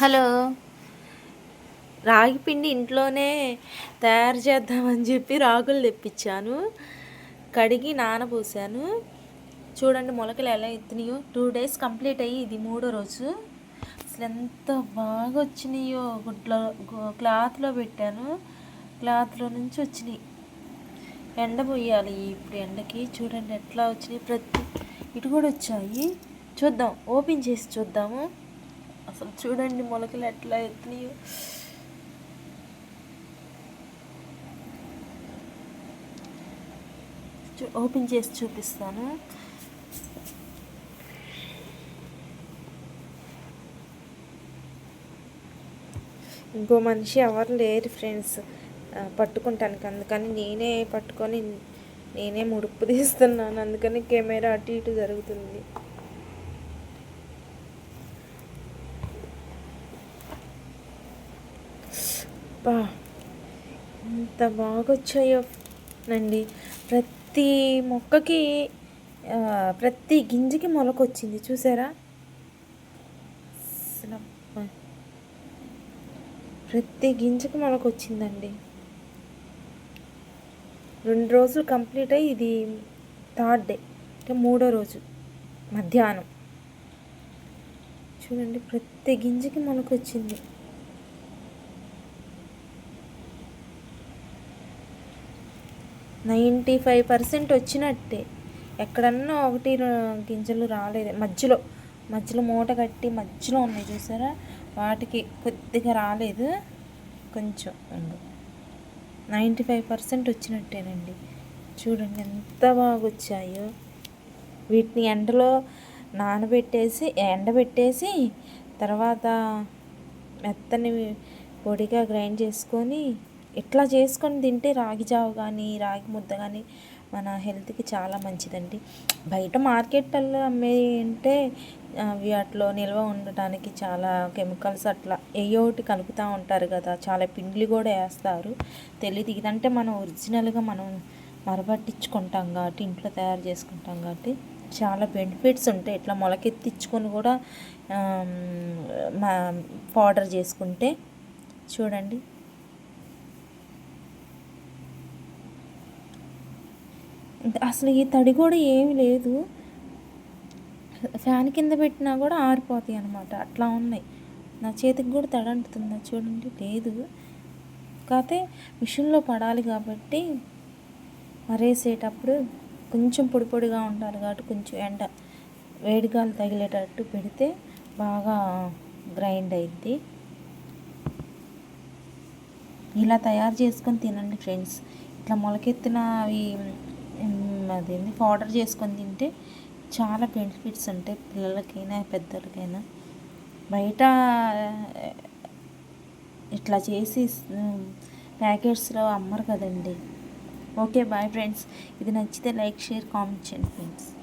Hello. రాగి పిండి ఇంట్లోనే తయారు చేద్దామని చెప్పి రాగులు తెప్పించాను. కడిగి నానబోసాను. చూడండి మొలకలు ఎలా ఎత్తినాయో. 2 డేస్ కంప్లీట్ అయ్యి ఇది 3వ రోజు. అసలు ఎంత బాగా వచ్చినాయో. క్లాత్లో పెట్టాను. క్లాత్లో నుంచి వచ్చినాయి. ఎండ పోయాలి ఇప్పుడు ఎండకి. చూడండి ఎట్లా వచ్చినాయి. ఇటు కూడా వచ్చాయి. చూద్దాం, ఓపెన్ చేసి చూద్దాము. అసలు చూడండి మొలకలు ఎట్లా ఎత్తినాయో. ఓపెన్ చేసి చూపిస్తాను. ఇంకో మనిషి ఎవరు లేరు ఫ్రెండ్స్ పట్టుకుంటానికి, అందుకని నేనే పట్టుకొని నేనే ముడుపు తీస్తున్నాను. అందుకని కెమెరా అటు ఇటు జరుగుతుంది. ఎంత బాగా వచ్చాయో నండి. ప్రతి మొక్కకి ప్రతి గింజకి మొలకొచ్చింది చూసారా. ప్రతి గింజకి మొలకొచ్చిందండి. 2 రోజులు కంప్లీట్ అయ్యి ఇది 3rd డే, అంటే 3వ రోజు మధ్యాహ్నం. చూడండి ప్రతి గింజకి మొలకొచ్చింది. నైంటీ 95% వచ్చినట్టే. ఎక్కడన్నా 1 గింజలు రాలేదు. మధ్యలో మూట కట్టి మధ్యలో ఉన్నాయి చూసారా, వాటికి కొద్దిగా రాలేదు. కొంచెం 95% వచ్చినట్టేనండి. చూడండి ఎంత బాగా వచ్చాయో. వీటిని ఎండబెట్టేసి తర్వాత మెత్తని పొడిగా గ్రైండ్ చేసుకొని ఇట్లా చేసుకొని తింటే రాగి జావ కానీ రాగి ముద్ద కానీ మన హెల్త్కి చాలా మంచిదండి. బయట మార్కెట్లలో అమ్మేంటే వాటిలో నిల్వ ఉండటానికి చాలా కెమికల్స్ అట్లా ఏయోటి కలుపుతూ ఉంటారు కదా. చాలా పిండిలు కూడా వేస్తారు. తెలియదు. ఇదంటే మనం ఒరిజినల్గా మనం మరబట్టించుకుంటాం కాబట్టి, ఇంట్లో తయారు చేసుకుంటాం కాబట్టి చాలా బెనిఫిట్స్ ఉంటాయి. ఇట్లా మొలకెత్తించుకొని కూడా పౌడర్ చేసుకుంటే. చూడండి అసలు ఈ తడి కూడా ఏమి లేదు. ఫ్యాన్ కింద పెట్టినా కూడా ఆరిపోతాయి అన్నమాట. అట్లా ఉన్నాయి. నా చేతికి కూడా తడి అంటుతుందా చూడండి. లేదు, కాకపోతే మిషన్లో పడాలి కాబట్టి మరేసేటప్పుడు కొంచెం పొడిగా ఉండాలి కాబట్టి కొంచెం వేడిగాలు తగిలేటట్టు పెడితే బాగా గ్రైండ్ అయింది. ఇలా తయారు చేసుకొని తినండి ఫ్రెండ్స్. ఇట్లా మొలకెత్తిన అదేంటి పౌడర్ చేసుకొని తింటే చాలా బెనిఫిట్స్ ఉంటాయి, పిల్లలకైనా పెద్దలకైనా. బయట ఇట్లా చేసి ప్యాకెట్స్లో అమ్మరు కదండి. Okay, bye friends. ఇది నచ్చితే లైక్, షేర్, కామెంట్ చేయండి ఫ్రెండ్స్.